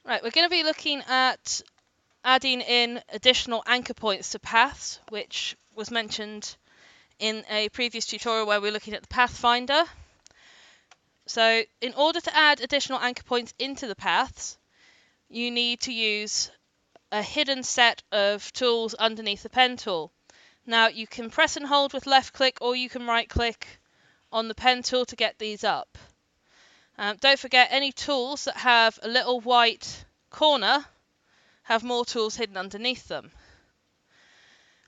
Right, we're going to be looking at adding in additional anchor points to paths, which was mentioned in a previous tutorial where we were looking at the Pathfinder. So in order to add additional anchor points into the paths, you need to use a hidden set of tools underneath the pen tool. Now you can press and hold with left click, or you can right click on the pen tool to get these up. Don't forget, any tools that have a little white corner have more tools hidden underneath them.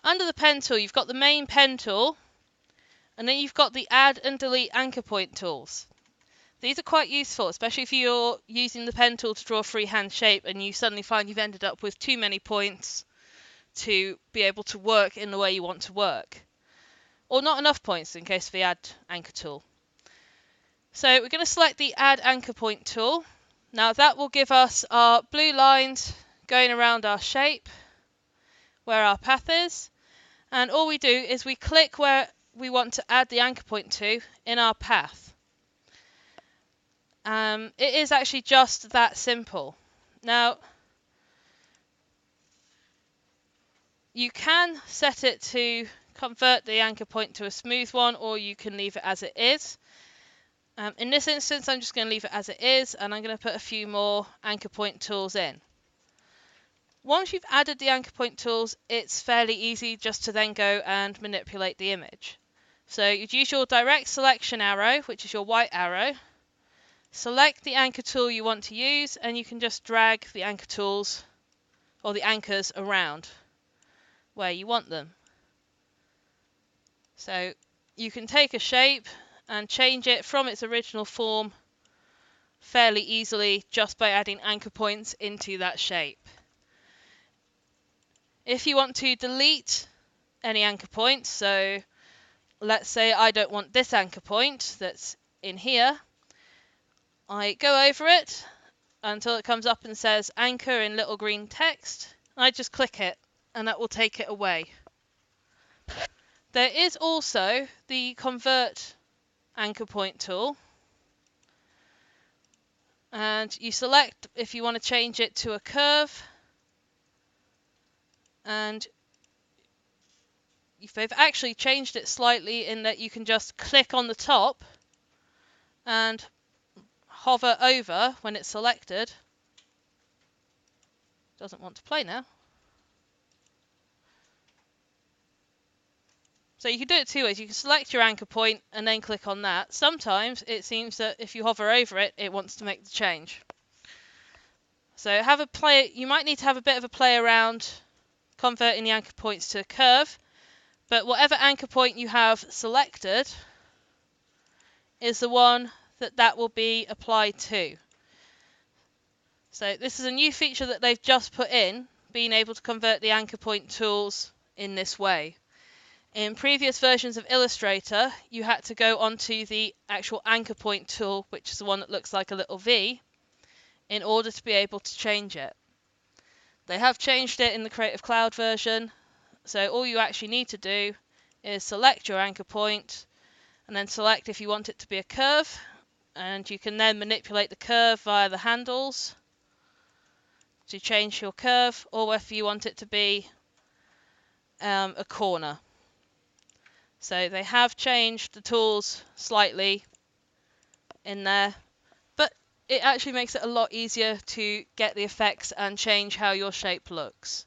Under the pen tool, you've got the main pen tool, and then you've got the add and delete anchor point tools. These are quite useful, especially if you're using the pen tool to draw a freehand shape and you suddenly find you've ended up with too many points to be able to work in the way you want to work. Or not enough points in case of the add anchor tool. So we're going to select the add anchor point tool. Now that will give us our blue lines going around our shape, where our path is. And all we do is we click where we want to add the anchor point to in our path. It is actually just that simple. Now, you can set it to convert the anchor point to a smooth one, or you can leave it as it is. In this instance, I'm just going to leave it as it is, and I'm going to put a few more anchor point tools in. Once you've added the anchor point tools, it's fairly easy just to then go and manipulate the image. So you'd use your direct selection arrow, which is your white arrow. Select the anchor tool you want to use, and you can just drag the anchor tools or the anchors around where you want them. So you can take a shape and change it from its original form fairly easily just by adding anchor points into that shape. If you want to delete any anchor points, so let's say I don't want this anchor point that's in here, I go over it until it comes up and says anchor in little green text. I just click it and that will take it away. There is also the convert anchor point tool, and you select if you want to change it to a curve, and they've actually changed it slightly in that you can just click on the top and hover over when it's selected. Doesn't want to play now. So you can do it two ways. You can select your anchor point and then click on that. Sometimes it seems that if you hover over it, it wants to make the change. So have a play. You might need to have a bit of a play around converting the anchor points to a curve, but whatever anchor point you have selected is the one that will be applied to. So this is a new feature that they've just put in, being able to convert the anchor point tools in this way. In previous versions of Illustrator, you had to go onto the actual anchor point tool, which is the one that looks like a little V, in order to be able to change it. They have changed it in the Creative Cloud version, so all you actually need to do is select your anchor point and then select if you want it to be a curve, and you can then manipulate the curve via the handles to change your curve, or if you want it to be a corner. So they have changed the tools slightly in there, but it actually makes it a lot easier to get the effects and change how your shape looks.